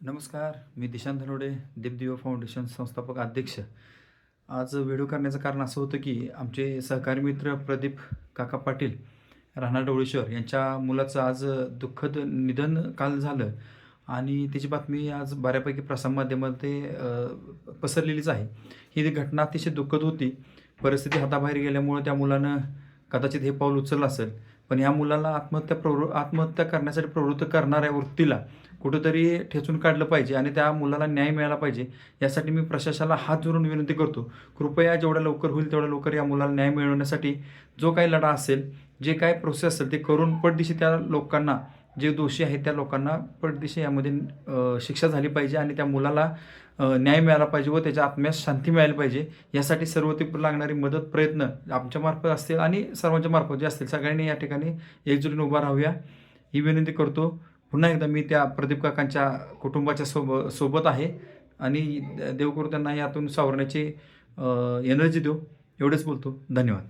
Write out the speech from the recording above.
नमस्कार, मी दिशांत धनोडे, दीपदिवा फाउंडेशन संस्थापक अध्यक्ष. आज व्हिडिओ करण्याचं कारण असं होतं की आमचे सहकारी मित्र प्रदीप काका पाटील राहणार ढवळेश्वर यांच्या मुलाचं आज दुःखद निधन काल झालं आणि त्याची बातमी आज बऱ्यापैकी प्रसारमाध्यमामध्ये पसरलेलीच आहे. ही घटना अतिशय दुःखद होती. परिस्थिती हाताबाहेर गेल्यामुळं त्या मुलानं कदाचित हे पाऊल उचललं असेल. पण या मुलाला आत्महत्या करण्यासाठी प्रवृत्त करणाऱ्या वृत्तीला कुठेतरी ठेचून काढलं पाहिजे आणि त्या मुलाला न्याय मिळाला पाहिजे. यासाठी मी प्रशासनाला हात जोडून विनंती करतो, कृपया जेवढ्या लवकर होईल तेवढ्या लवकर या मुलाला न्याय मिळवण्यासाठी जो काही लढा असेल, जे काही प्रोसेस असेल ते करून पटदिशी त्या लोकांना, जे दोषी आहेत त्या लोकांना पटदिशी यामध्ये शिक्षा झाली पाहिजे आणि त्या मुलाला न्याय मिळाला पाहिजे व त्याच्या आत्म्यास शांती मिळाली पाहिजे. यासाठी सर्वतोपरी लागणारी मदत, प्रयत्न आमच्यामार्फत असतील आणि सर्वांच्या मार्फत जे असतील सगळ्यांनी या ठिकाणी एकजुटीने उभा राहूया ही विनंती करतो. पुन्हा एकदा मी त्या प्रदीप काकांच्या कुटुंबाच्या सोबत आहे आणि देव करू त्यांना यातून सावरण्याची एनर्जी देऊ. एवढेच बोलतो. धन्यवाद.